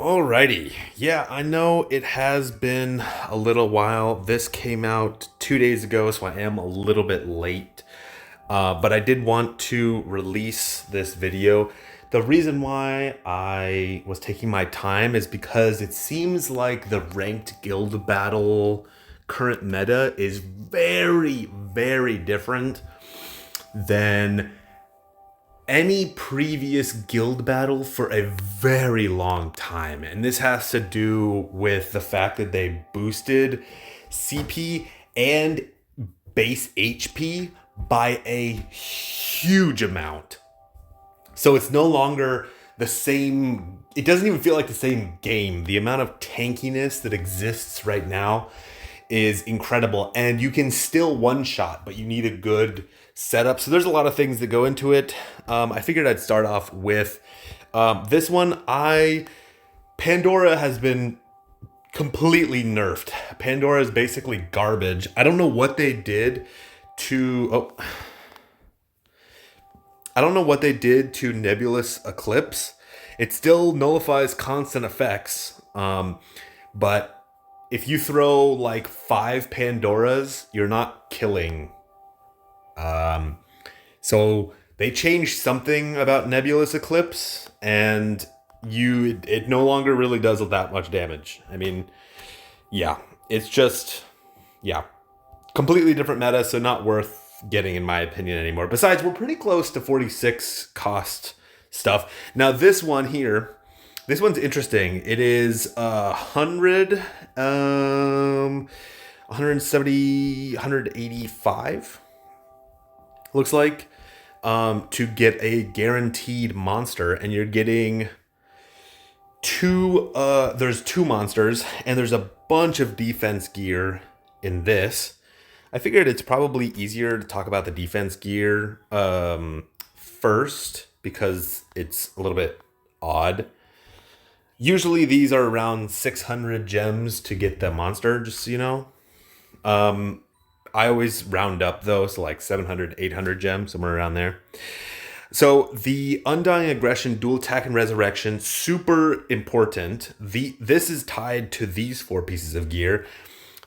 Alrighty. Yeah, I know it has been a little while. This came out 2 days ago, so I am a little bit late. But I did want to release this video. The reason why I was taking my time is because it seems like the ranked guild battle current meta is very, very different than any previous guild battle for a very long time. And this has to do with the fact that they boosted CP and base HP by a huge amount. So it's no longer the same, it doesn't even feel like the same game. The amount of tankiness that exists right now is incredible, and you can still one shot, but you need a good setup. So there's a lot of things that go into it. I figured I'd start off with this one. Pandora has been completely nerfed. Pandora is basically garbage. I don't know what they did to Nebulous Eclipse. It still nullifies constant effects, but if you throw like 5 Pandoras, you're not killing. So they changed something about Nebulous Eclipse, and it no longer really does that much damage. I mean, yeah, it's just, yeah, completely different meta, so not worth getting in my opinion anymore. Besides, we're pretty close to 46 cost stuff. Now this one here, this one's interesting. It is 170, 185. Looks like, to get a guaranteed monster, and you're getting there's 2 monsters, and there's a bunch of defense gear in this. I figured it's probably easier to talk about the defense gear first, because it's a little bit odd. Usually these are around 600 gems to get the monster, just so you know. I always round up though, so like 700, 800 gems, somewhere around there. So the Undying Aggression, Dual Attack, and Resurrection, super important. This is tied to these 4 pieces of gear.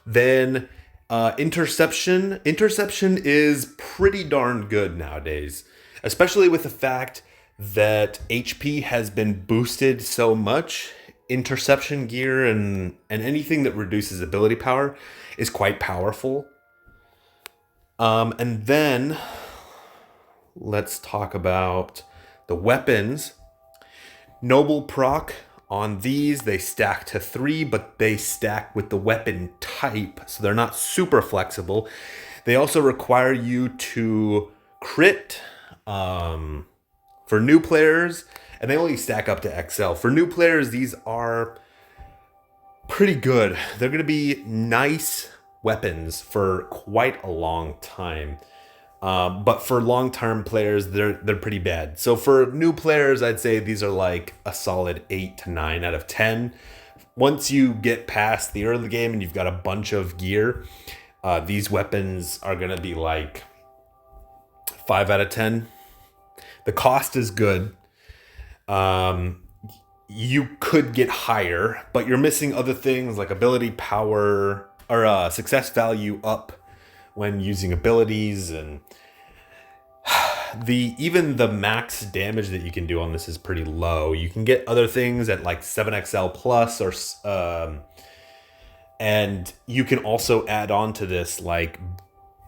Then Interception. Interception is pretty darn good nowadays, especially with the fact that HP has been boosted so much. Interception gear and anything that reduces ability power is quite powerful. And then let's talk about the weapons. Noble proc on these, they stack to 3, but they stack with the weapon type, so they're not super flexible. They also require you to crit for new players, and they only stack up to XL. For new players, these are pretty good. They're going to be nice weapons for quite a long time. But for long-term players, they're pretty bad. So for new players, I'd say these are like a solid 8 to 9 out of 10. Once you get past the early game and you've got a bunch of gear, these weapons are going to be like 5 out of 10. The cost is good. You could get higher, but you're missing other things like ability power or success value up when using abilities, and even the max damage that you can do on this is pretty low. You can get other things at like 7XL plus, or and you can also add on to this like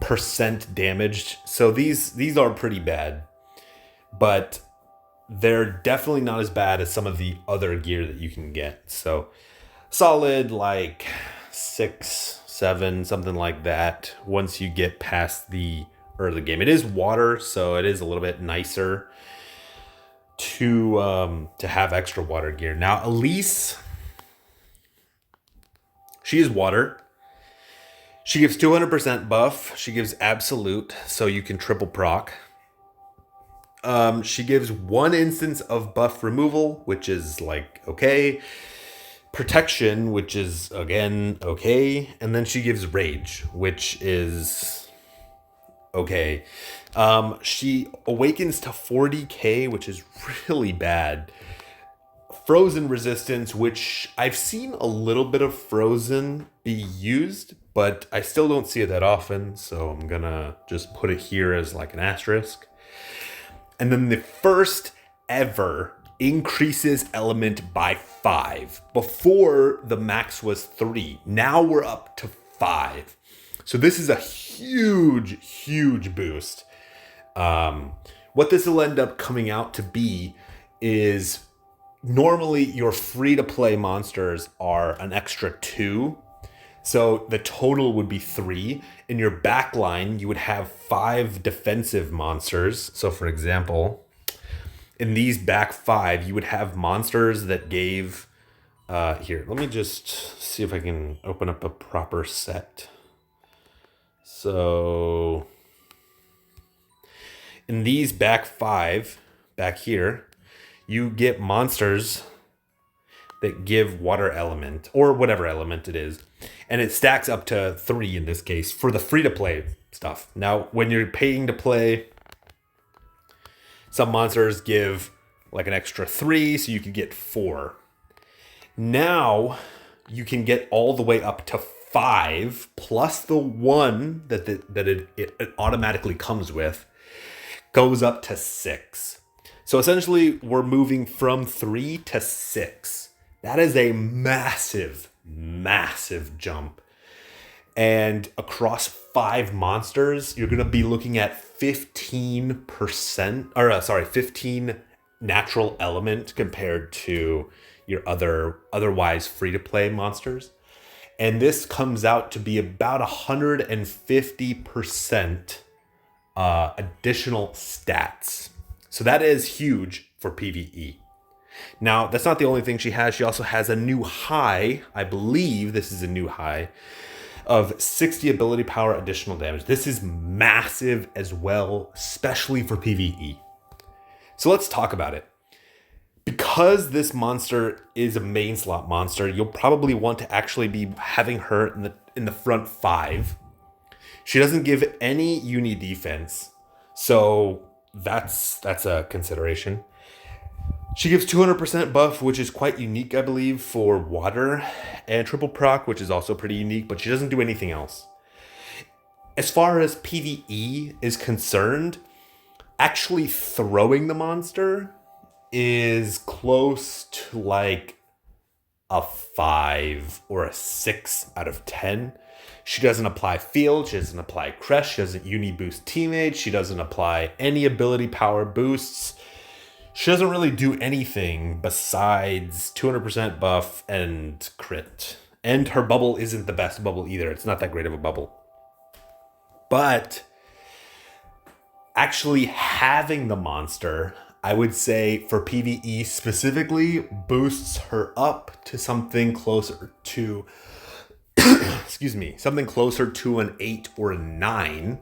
percent damaged. So these are pretty bad, but they're definitely not as bad as some of the other gear that you can get. So solid like 6, 7, something like that once you get past the early game. It is water, so it is a little bit nicer to have extra water gear. Now Elize, she is water. She gives 200% buff. She gives absolute, so you can triple proc. She gives 1 instance of buff removal, which is like okay. Protection, which is again okay, and then she gives rage, which is okay. She awakens to 40k, which is really bad. Frozen resistance, which I've seen a little bit of Frozen be used, but I still don't see it that often, so I'm gonna just put it here as like an asterisk. And then the first ever increases element by 5. Before, the max was 3. Now we're up to 5. So this is a huge boost. What this will end up coming out to be is normally your free-to-play monsters are an extra 2. So the total would be 3. In your backline, you would have 5 defensive monsters. So for example, in these back 5, you would have monsters that gave... here, let me just see if I can open up a proper set. So in these back 5, back here, you get monsters that give water element, or whatever element it is. And it stacks up to 3 in this case for the free-to-play stuff. Now, when you're paying to play, some monsters give like an extra 3, so you could get 4. Now, you can get all the way up to 5, plus the 1 that it automatically comes with, goes up to 6. So essentially, we're moving from 3 to 6. That is a massive jump. And across 5 monsters, you're going to be looking at 15 natural element compared to your otherwise free-to-play monsters. And this comes out to be about 150% additional stats. So that is huge for PvE. Now, that's not the only thing she has. She also has a new high. I believe this is a new high of 60 ability power additional damage. This is massive as well, especially for PvE. So let's talk about it. Because this monster is a main slot monster, you'll probably want to actually be having her in the front 5. She doesn't give any uni defense, so that's a consideration. She gives 200% buff, which is quite unique, I believe, for water, and triple proc, which is also pretty unique, but she doesn't do anything else. As far as PvE is concerned, actually throwing the monster is close to like a 5 or a 6 out of 10. She doesn't apply field, she doesn't apply crest, she doesn't uni boost teammates, she doesn't apply any ability power boosts. She doesn't really do anything besides 200% buff and crit. And her bubble isn't the best bubble either. It's not that great of a bubble. But actually having the monster, I would say for PvE specifically, boosts her up to something closer to something closer to an 8 or a 9.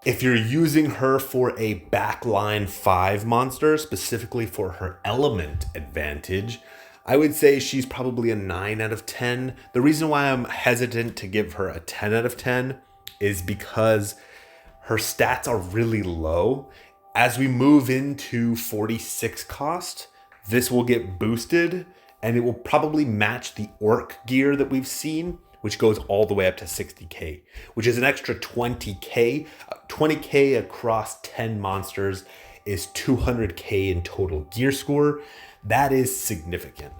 If you're using her for a backline 5 monster, specifically for her element advantage, I would say she's probably a 9 out of 10. The reason why I'm hesitant to give her a 10 out of 10 is because her stats are really low. As we move into 46 cost, this will get boosted, and it will probably match the orc gear that we've seen, which goes all the way up to 60k, which is an extra 20k. 20k across 10 monsters is 200k in total gear score. That is significant.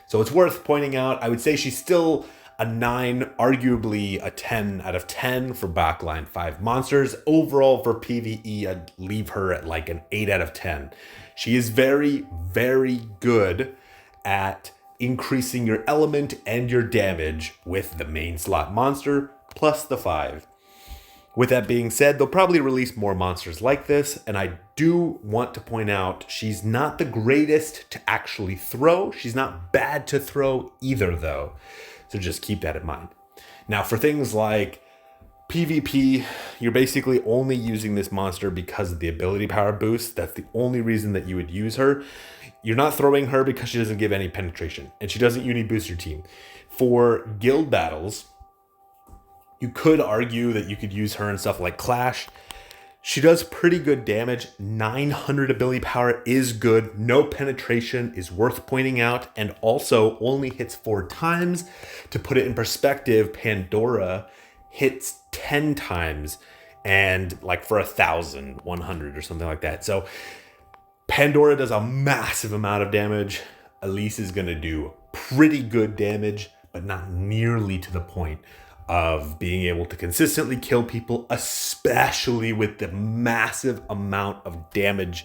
So it's worth pointing out. I would say she's still a 9, arguably a 10 out of 10 for backline 5 monsters. Overall for PvE, I'd leave her at like an 8 out of 10. She is very, very good at increasing your element and your damage with the main slot monster plus the 5. With that being said, they'll probably release more monsters like this, and I do want to point out she's not the greatest to actually throw. She's not bad to throw either, though. So just keep that in mind. Now, for things like PvP, you're basically only using this monster because of the ability power boost. That's the only reason that you would use her. You're not throwing her because she doesn't give any penetration, and she doesn't uni boost your team. For guild battles, you could argue that you could use her in stuff like Clash. She does pretty good damage. 900 ability power is good. No penetration is worth pointing out, and also only hits 4 times. To put it in perspective, Pandora hits 10 times and like for 1,100 or something like that. So Pandora does a massive amount of damage. Elize is going to do pretty good damage, but not nearly to the point of being able to consistently kill people, especially with the massive amount of damage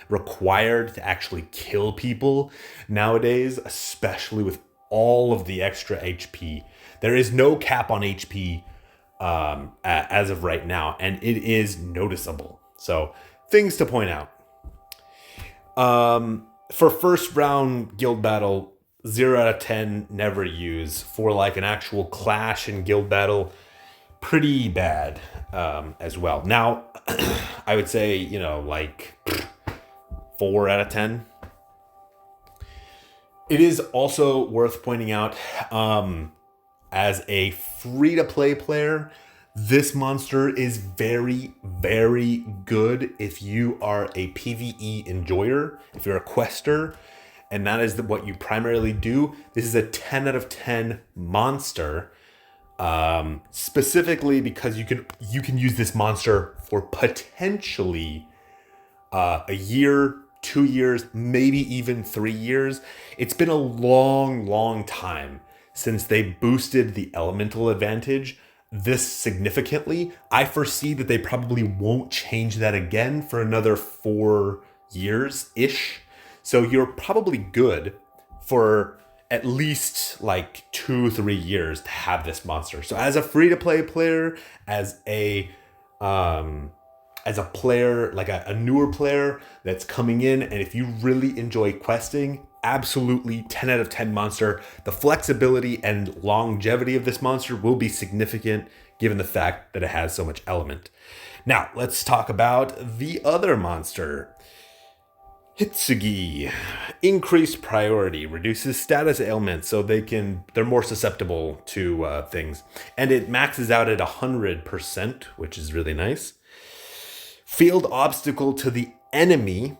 required to actually kill people nowadays, especially with all of the extra HP. There is no cap on HP as of right now, and it is noticeable. So things to point out. For first round guild battle, 0 out of 10, never use. For like an actual clash and guild battle, pretty bad as well. Now, I would say, like 4 out of 10. It is also worth pointing out, as a free-to-play player, this monster is very, very good if you are a PvE enjoyer, if you're a quester, and that is what you primarily do. This is a 10 out of 10 monster, specifically because you can use this monster for potentially a year, 2 years, maybe even 3 years. It's been a long, long time since they boosted the elemental advantage this significantly. I foresee that they probably won't change that again for another 4 years-ish. So you're probably good for at least like 2-3 years to have this monster. So as a free-to-play player, as a player, like a newer player that's coming in, and if you really enjoy questing, absolutely 10 out of 10 monster. The flexibility and longevity of this monster will be significant given the fact that it has so much element. Now, let's talk about the other monster. Hitsugi. Increased priority, reduces status ailments so they're more susceptible to things. And it maxes out at 100%, which is really nice. Field obstacle to the enemy.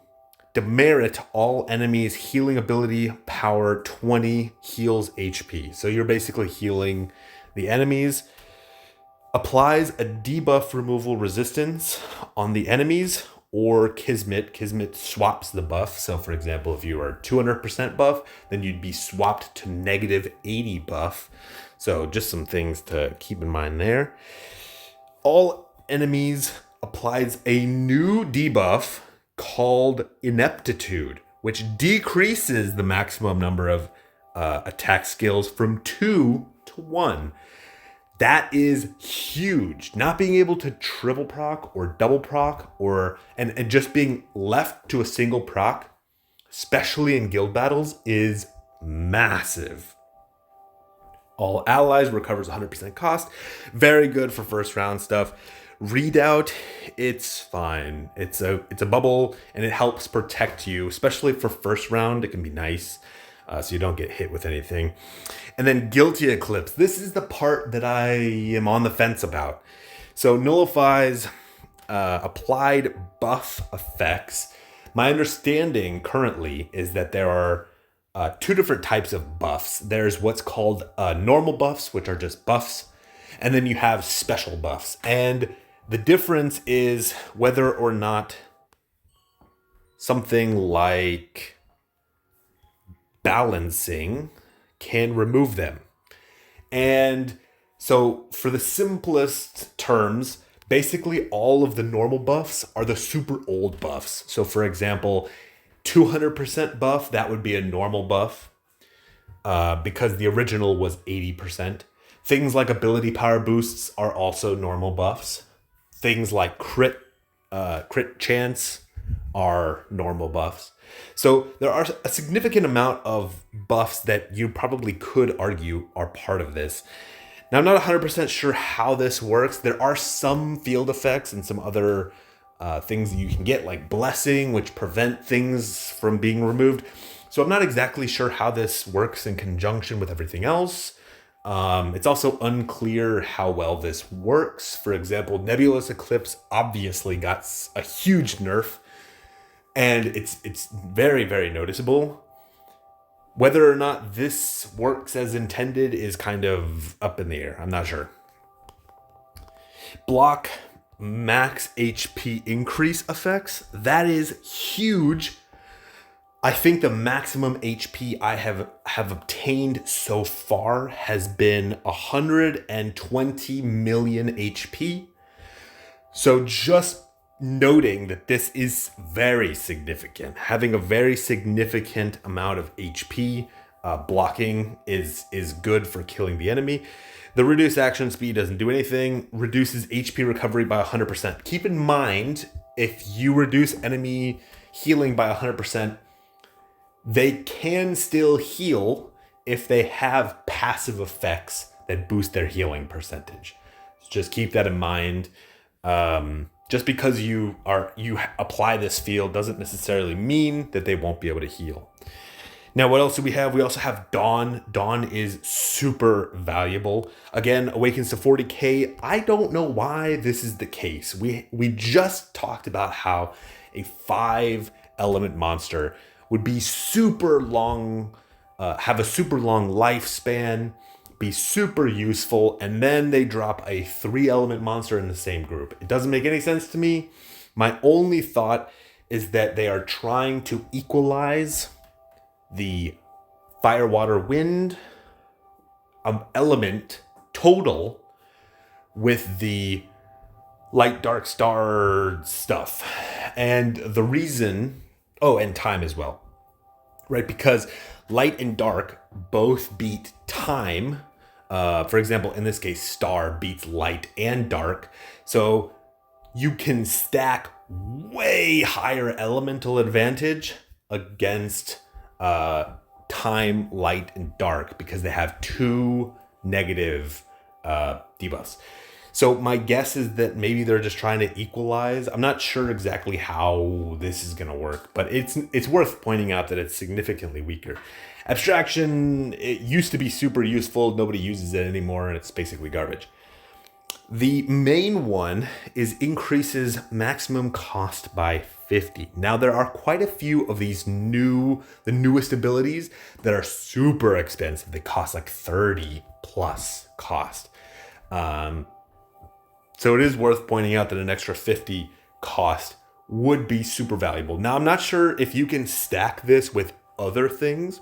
Demerit all enemies healing ability power 20 heals HP. So you're basically healing the enemies. Applies a debuff removal resistance on the enemies or Kismet. Kismet swaps the buff. So for example, if you are 200% buff, then you'd be swapped to negative 80 buff. So just some things to keep in mind there. All enemies applies a new debuff called Ineptitude, which decreases the maximum number of attack skills from 2 to 1. That is huge. Not being able to triple proc or double proc and just being left to a single proc, especially in guild battles, is massive. All allies recovers 100% cost. Very good for first round stuff. Readout, it's fine. It's a bubble, and it helps protect you, especially for first round. It can be nice, so you don't get hit with anything. And then Guilty Eclipse. This is the part that I am on the fence about. So nullifies applied buff effects. My understanding currently is that there are 2 different types of buffs. There's what's called normal buffs, which are just buffs, and then you have special buffs. And the difference is whether or not something like balancing can remove them. And so for the simplest terms, basically all of the normal buffs are the super old buffs. So for example, 200% buff, that would be a normal buff because the original was 80%. Things like ability power boosts are also normal buffs. Things like crit chance are normal buffs. So there are a significant amount of buffs that you probably could argue are part of this. Now, I'm not 100% sure how this works. There are some field effects and some other things that you can get, like blessing, which prevent things from being removed. So I'm not exactly sure how this works in conjunction with everything else. It's also unclear how well this works. For example, Nebulous Eclipse obviously got a huge nerf, and it's very, very noticeable. Whether or not this works as intended is kind of up in the air. I'm not sure. Block max HP increase effects. That is huge. I think the maximum HP I have obtained so far has been 120 million HP. So just noting that this is very significant. Having a very significant amount of HP blocking is good for killing the enemy. The reduced action speed doesn't do anything. Reduces HP recovery by 100%. Keep in mind, if you reduce enemy healing by 100%, they can still heal if they have passive effects that boost their healing percentage. So just keep that in mind. Just because you apply this field doesn't necessarily mean that they won't be able to heal. Now, what else do we have? We also have Dawn. Dawn is super valuable. Again, awakens to 40k. I don't know why this is the case. We just talked about how a 5-element monster would be super long, have a super long lifespan, be super useful, and then they drop a 3-element monster in the same group. It doesn't make any sense to me. My only thought is that they are trying to equalize the fire, water, wind element total with the light, dark, star stuff. And the reason, and time as well, right? Because light and dark both beat time. For example, in this case, star beats light and dark. So you can stack way higher elemental advantage against time, light, and dark because they have 2 negative debuffs. So my guess is that maybe they're just trying to equalize. I'm not sure exactly how this is going to work, but it's worth pointing out that it's significantly weaker. Abstraction, it used to be super useful. Nobody uses it anymore, and it's basically garbage. The main one is increases maximum cost by 50. Now, there are quite a few of these the newest abilities that are super expensive. They cost like 30 plus cost. So it is worth pointing out that an extra 50 cost would be super valuable. Now, I'm not sure if you can stack this with other things.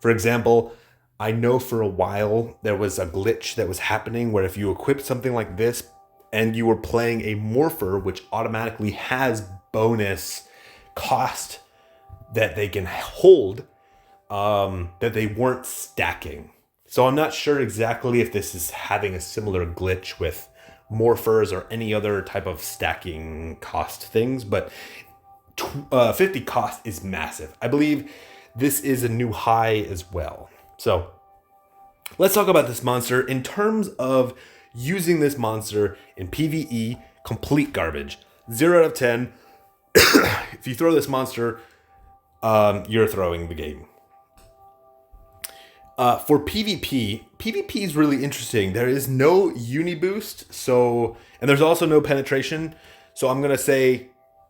For example, I know for a while there was a glitch that was happening where if you equipped something like this and you were playing a Morpher, which automatically has bonus cost that they can hold, that they weren't stacking. So I'm not sure exactly if this is having a similar glitch with Morphers or any other type of stacking cost things, but 50 cost is massive. I believe this is a new high as well. So let's talk about this monster. In terms of using this monster in PvE, complete garbage. 0 out of 10. If you throw this monster, you're throwing the game. For PvP is really interesting. There is no uni boost, and there's also no penetration. So I'm going to say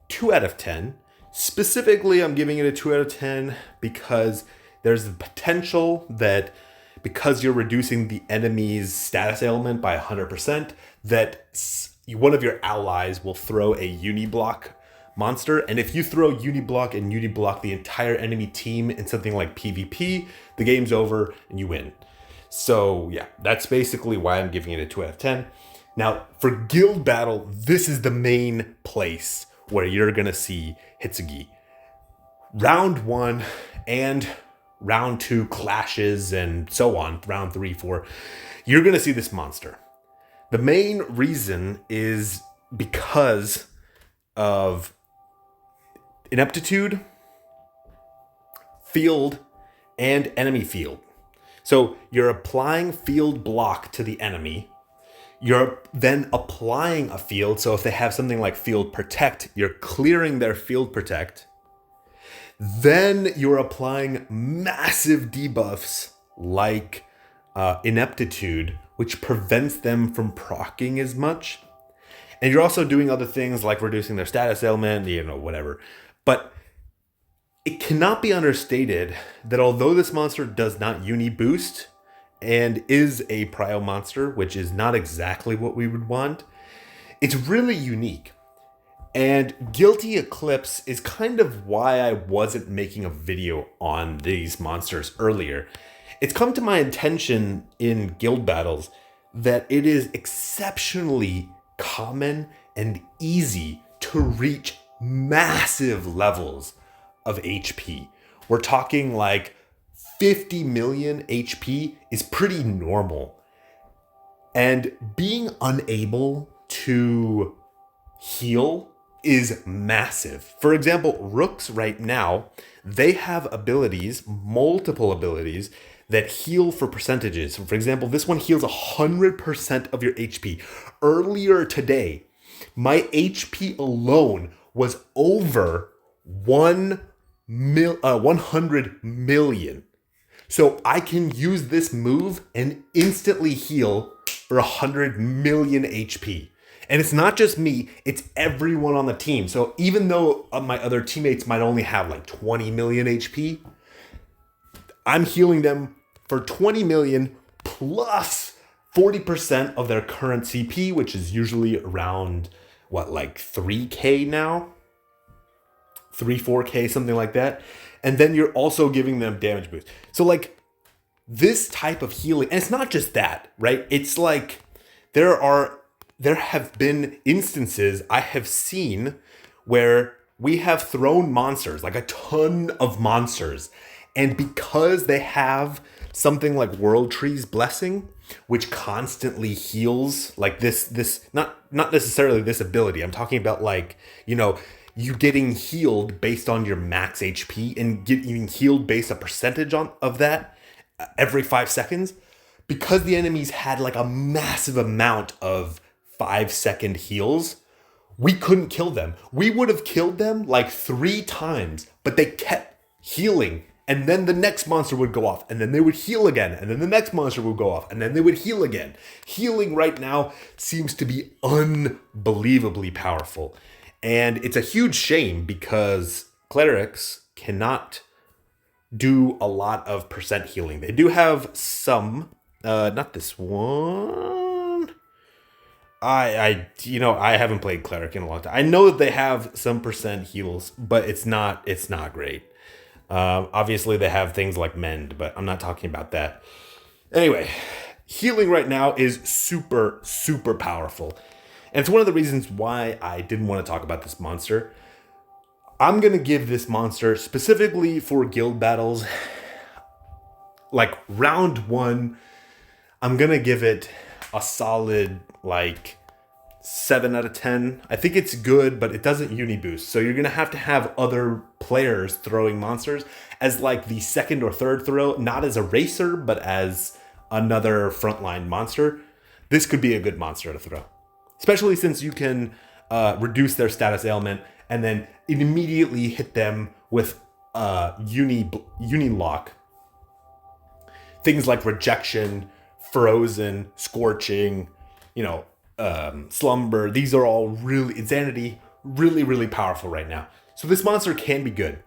2 out of 10. Specifically, I'm giving it a 2 out of 10 because there's the potential that because you're reducing the enemy's status ailment by 100%, that one of your allies will throw a uniblock monster. And if you throw uniblock and uniblock the entire enemy team in something like PvP, the game's over and you win. So yeah, that's basically why I'm giving it a 2 out of 10. Now, for guild battle, this is the main place where you're going to see Hitsugi. Round 1 and round 2 clashes and so on, round 3, 4, you're going to see this monster. The main reason is because of ineptitude, field, and enemy field. So you're applying field block to the enemy. You're then applying a field. So if they have something like field protect, you're clearing their field protect. Then you're applying massive debuffs like ineptitude, which prevents them from proccing as much. And you're also doing other things like reducing their status ailment, whatever. But it cannot be understated that although this monster does not uni boost and is a prio monster, which is not exactly what we would want, it's really unique. And Guilty Eclipse is kind of why I wasn't making a video on these monsters earlier. It's come to my attention in guild battles that it is exceptionally common and easy to reach massive levels of HP. We're talking like 50 million HP is pretty normal. And being unable to heal is massive. For example, rooks right now, they have abilities, multiple abilities, that heal for percentages. So for example, this one heals 100% of your HP. Earlier today, my HP alone was over 100 million. So I can use this move and instantly heal for 100 million HP. And it's not just me, it's everyone on the team. So even though my other teammates might only have like 20 million HP, I'm healing them for 20 million plus 40% of their current CP, which is usually around, like 3K now? 4K, something like that. And then you're also giving them damage boost. So like this type of healing, and it's not just that, right? It's like there have been instances I have seen where we have thrown monsters, like a ton of monsters. And because they have something like World Tree's Blessing, which constantly heals, like this not necessarily this ability. I'm talking about like, you getting healed based on your max HP and getting healed based a percentage of that every 5 seconds. Because the enemies had like a massive amount of 5-second heals, we couldn't kill them. We would have killed them like 3 times, but they kept healing. And then the next monster would go off, and then they would heal again, and then the next monster would go off, and then they would heal again. Healing right now seems to be unbelievably powerful. And it's a huge shame because clerics cannot do a lot of percent healing. They do have some, not this one. I haven't played cleric in a long time. I know that they have some percent heals, but it's not great. Obviously they have things like mend, but I'm not talking about that. Anyway, healing right now is super, super powerful. And it's one of the reasons why I didn't want to talk about this monster. I'm going to give this monster specifically for guild battles, like round 1, I'm going to give it a solid like 7 out of 10. I think it's good, but it doesn't uni boost. So you're going to have other players throwing monsters as like the second or third throw, not as a racer, but as another frontline monster. This could be a good monster to throw, especially since you can reduce their status ailment and then immediately hit them with uni lock. Things like rejection, frozen, scorching, slumber. These are all really, insanity, really, really powerful right now. So this monster can be good.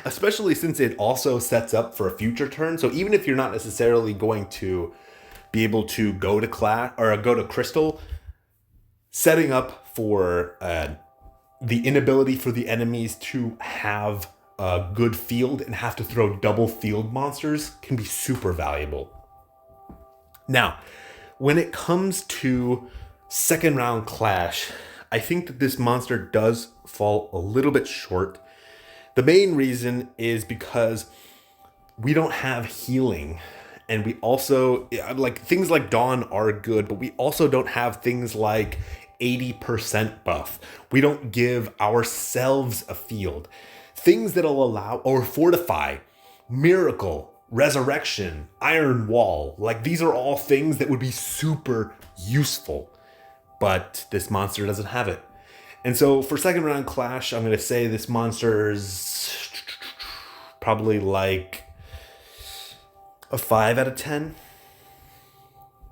Especially since it also sets up for a future turn. So even if you're not necessarily going to be able to go to class or go to crystal, setting up for the inability for the enemies to have a good field and have to throw double field monsters can be super valuable. Now, when it comes to second round clash, I think that this monster does fall a little bit short. The main reason is because we don't have healing, and we also, like, things like Dawn are good, but we also don't have things like 80% buff. We don't give ourselves a field. Things that'll allow or fortify, miracle, resurrection, iron wall, like these are all things that would be super useful, but this monster doesn't have it. And so for second round clash, I'm going to say this monster's probably like, a 5 out of 10.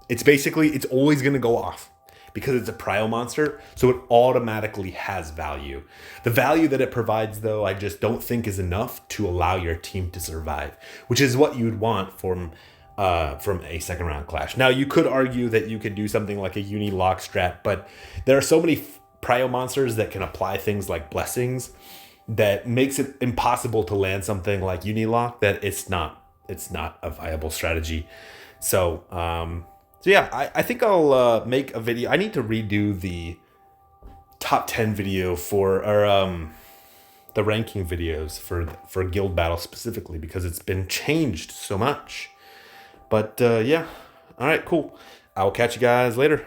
It's always going to go off because it's a prio monster, so it automatically has value. The value that it provides, though, I just don't think is enough to allow your team to survive, which is what you'd want from a second round clash. Now, you could argue that you could do something like a uni lock strat, but there are so many prio monsters that can apply things like blessings that makes it impossible to land something like Unilock that it's not a viable strategy. So yeah, I think I'll make a video. I need to redo the top 10 video for the ranking videos for Guild Battle specifically because it's been changed so much. But yeah, all right, cool. I'll catch you guys later.